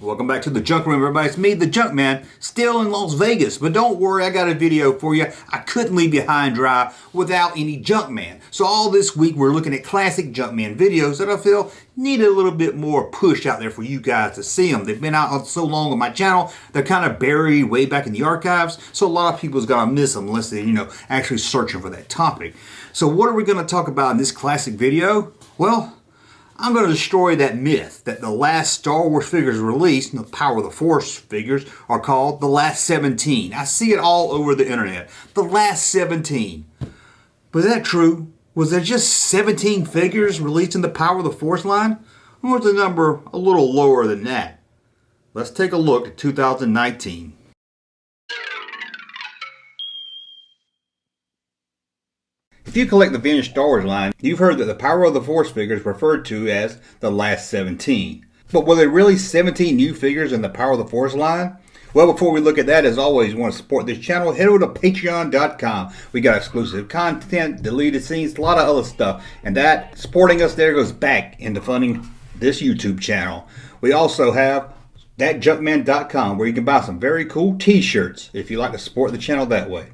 Welcome back to the Junk Room, everybody. It's me, the Junkman, still in Las Vegas. But don't worry, I got a video for you. I couldn't leave you high and dry without any Junkman. So all this week, we're looking at classic Junkman videos that I feel need a little bit more push out there for you guys to see them. They've been out so long on my channel, they're kind of buried way back in the archives. So a lot of people's gonna miss them unless they're, actually searching for that topic. So what are we gonna talk about in this classic video? Well, I'm going to destroy that myth that the last Star Wars figures released, the Power of the Force figures, are called the last 17. I see it all over the internet. The last 17. But is that true? Was there just 17 figures released in the Power of the Force line? Or was the number a little lower than that? Let's take a look at 2019. If you collect the vintage Star Wars line, you've heard that the Power of the Force figures referred to as the last 17. But were there really 17 new figures in the Power of the Force line? Well, before we look at that, as always, you want to support this channel, head over to patreon.com. We got exclusive content, deleted scenes, a lot of other stuff. And that, supporting us there, goes back into funding this YouTube channel. We also have thatjunkman.com, where you can buy some very cool t-shirts if you like to support the channel that way.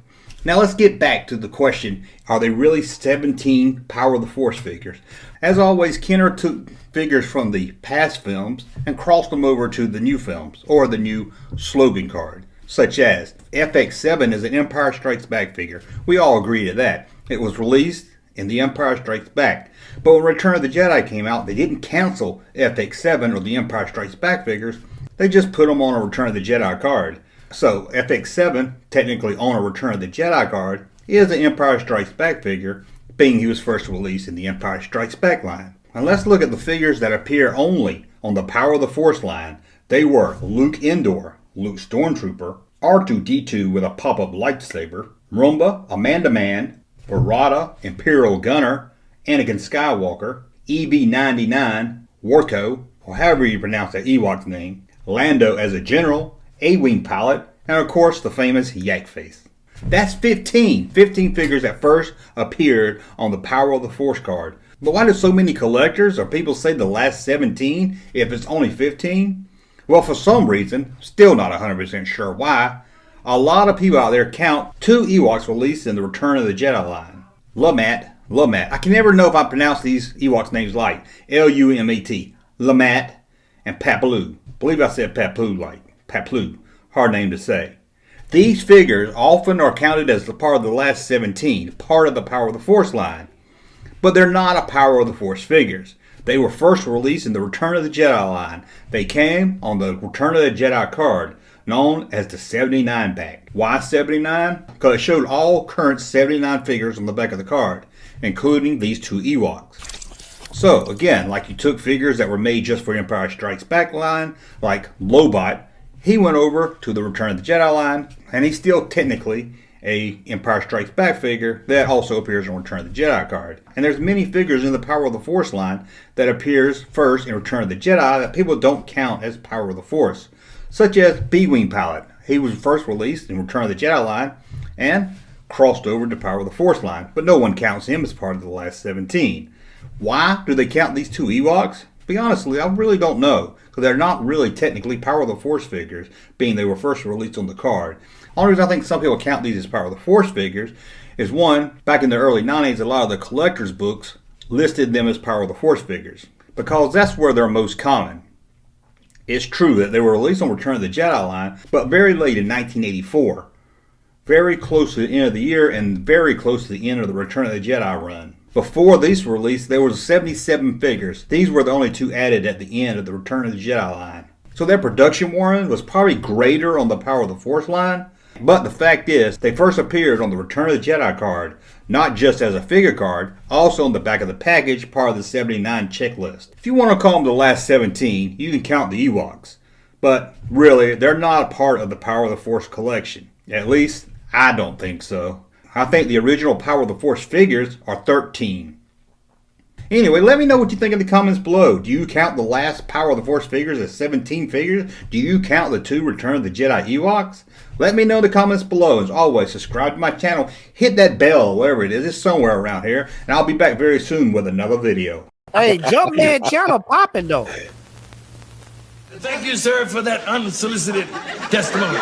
Now let's get back to the question, are they really 17 Power of the Force figures? As always, Kenner took figures from the past films and crossed them over to the new films, or the new slogan card, such as FX7 is an Empire Strikes Back figure. We all agree to that. It was released in The Empire Strikes Back. But when Return of the Jedi came out, they didn't cancel FX7 or the Empire Strikes Back figures. They just put them on a Return of the Jedi card. So FX7, technically on a Return of the Jedi card, is an Empire Strikes Back figure, being he was first released in the Empire Strikes Back line. And let's look at the figures that appear only on the Power of the Force line. They were Luke Endor, Luke Stormtrooper, R2-D2 with a pop-up lightsaber, Rumba, Amanda Man, Barada, Imperial Gunner, Anakin Skywalker, EB-99, Warco, or however you pronounce that Ewok's name, Lando as a general, A-Wing pilot, and of course the famous Yak Face. That's 15 figures that first appeared on the Power of the Force card. But why do so many collectors or people say the last 17 if it's only 15? Well, for some reason, still not 100% sure why, a lot of people out there count 2 Ewoks released in the Return of the Jedi line. Lumat. I can never know if I pronounce these Ewoks names right. L-U-M-A-T. Lumat and Paploo. I believe I said Paploo. Hard name to say. These figures often are counted as the part of the last 17, part of the Power of the Force line. But they're not a Power of the Force figures. They were first released in the Return of the Jedi line. They came on the Return of the Jedi card, known as the 79 pack. Why 79? Because it showed all current 79 figures on the back of the card, including these 2 Ewoks. So, again, like you took figures that were made just for Empire Strikes Back line, like Lobot, he went over to the Return of the Jedi line, and he's still technically a Empire Strikes Back figure that also appears on Return of the Jedi card. And there's many figures in the Power of the Force line that appears first in Return of the Jedi that people don't count as Power of the Force, such as B-Wing pilot. He was first released in Return of the Jedi line and crossed over to Power of the Force line, but no one counts him as part of the last 17. Why do they count these 2 Ewoks? To be honestly, I really don't know, because they're not really technically Power of the Force figures, being they were first released on the card. Only reason I think some people count these as Power of the Force figures is, one, back in the early 90s, a lot of the collector's books listed them as Power of the Force figures, because that's where they're most common. It's true that they were released on Return of the Jedi line, but very late in 1984. Very close to the end of the year and very close to the end of the Return of the Jedi run. Before these were released, there were 77 figures. These were the only 2 added at the end of the Return of the Jedi line. So their production run was probably greater on the Power of the Force line. But the fact is, they first appeared on the Return of the Jedi card, not just as a figure card, also on the back of the package, part of the 79 checklist. If you want to call them the last 17, you can count the Ewoks. But really, they're not a part of the Power of the Force collection. At least, I don't think so. I think the original Power of the Force figures are 13. Anyway, let me know what you think in the comments below. Do you count the last Power of the Force figures as 17 figures? Do you count the 2 Return of the Jedi Ewoks? Let me know in the comments below. As always, subscribe to my channel, hit that bell, wherever it is. It's somewhere around here. And I'll be back very soon with another video. Hey, Junkman channel popping though. Thank you, sir, for that unsolicited testimony.